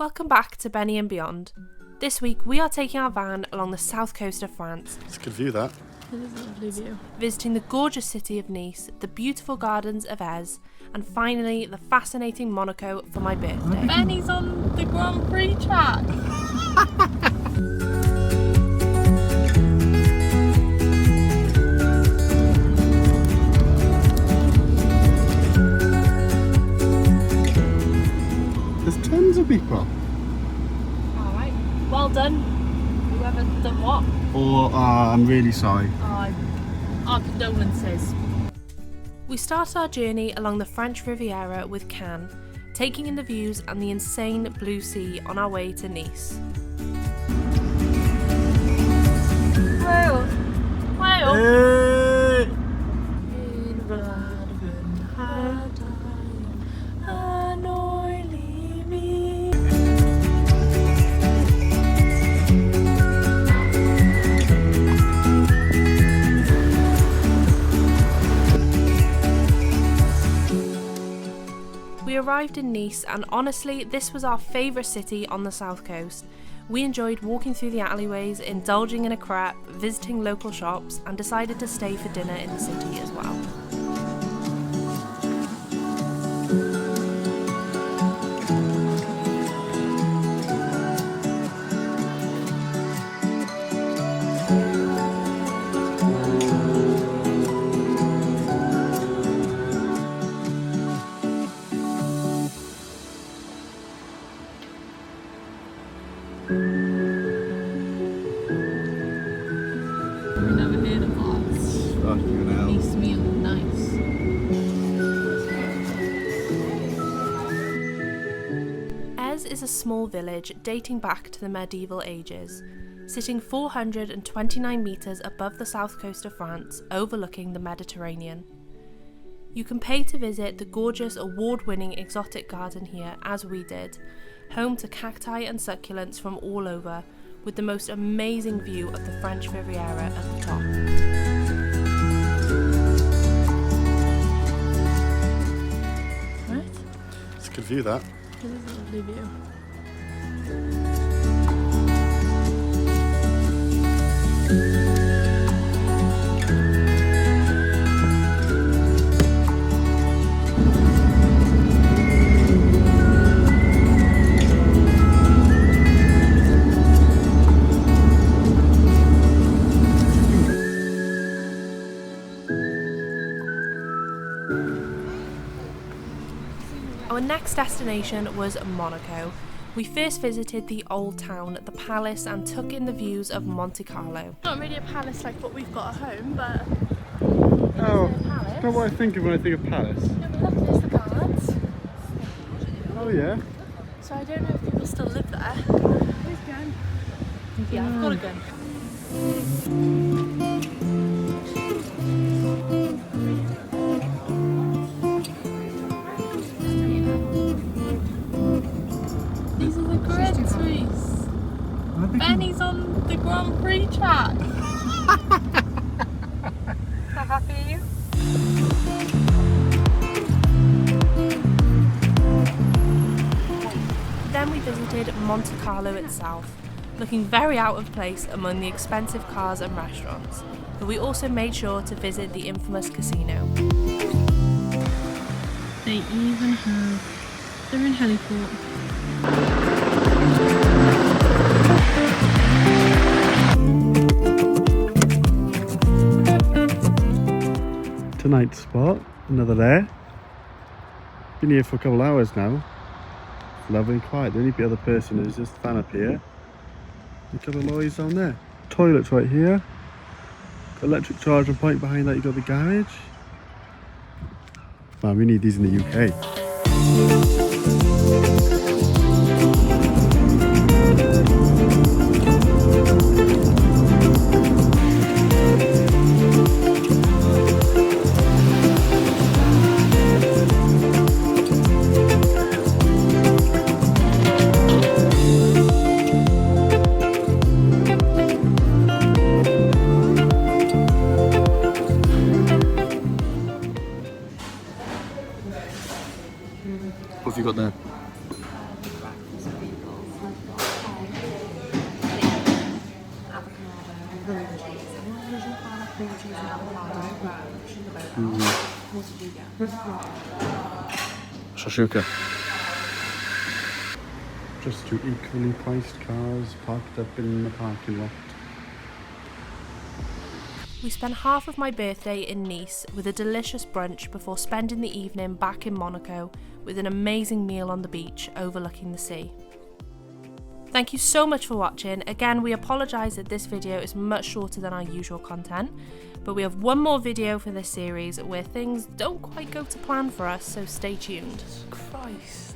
Welcome back to Benny and Beyond. This week we are taking our van along the south coast of France. It's a good view, that. It is a lovely view. Visiting the gorgeous city of Nice, the beautiful gardens of Aix, and finally the fascinating Monaco for my birthday. Benny's on the Grand Prix track. There's tons of people. Alright, well done. Whoever done what? Oh, I'm really sorry. Our condolences. We start our journey along the French Riviera with Cannes, taking in the views and the insane blue sea on our way to Nice. Whoa! Whoa! Hey! We arrived in Nice and honestly this was our favourite city on the south coast. We enjoyed walking through the alleyways, indulging in a crepe, visiting local shops and decided to stay for dinner in the city as well. We never heard of that. Fucking hell. Nice meal, nice. Aix is a small village dating back to the medieval ages, sitting 429 metres above the south coast of France, overlooking the Mediterranean. You can pay to visit the gorgeous award-winning exotic garden here, as we did, home to cacti and succulents from all over, with the most amazing view of the French Riviera at the top. Right? It's a good view, that. It is a lovely view. Our next destination was Monaco. We first visited the old town, the palace, and took in the views of Monte Carlo. Not really a palace like what we've got at home, but Oh, it's a palace. that's not what I think of when I think of palace. Yeah, but look, there's the guards. Oh, yeah. So I don't know if people still live there. Who's gun? Yeah, I've got a gun. These are the great trees. Benny's on the Grand Prix track. How happy are you? Then we visited Monte Carlo itself, looking very out of place among the expensive cars and restaurants, but we also made sure to visit the infamous casino. They even have their own heliport. Tonight's spot, another there. Been here for a couple of hours now. Lovely and quiet. The only other person is just fan up here. A couple of lorries down there. Toilets right here. Got electric charging point behind that. You got the garage. Man, we need these in the UK. What have you got there? What did you get? Shashuka. Just two equally priced cars parked up in the parking lot. We spent half of my birthday in Nice with a delicious brunch before spending the evening back in Monaco with an amazing meal on the beach overlooking the sea. Thank you so much for watching. Again, we apologise that this video is much shorter than our usual content, but we have one more video for this series where things don't quite go to plan for us, so stay tuned. Christ.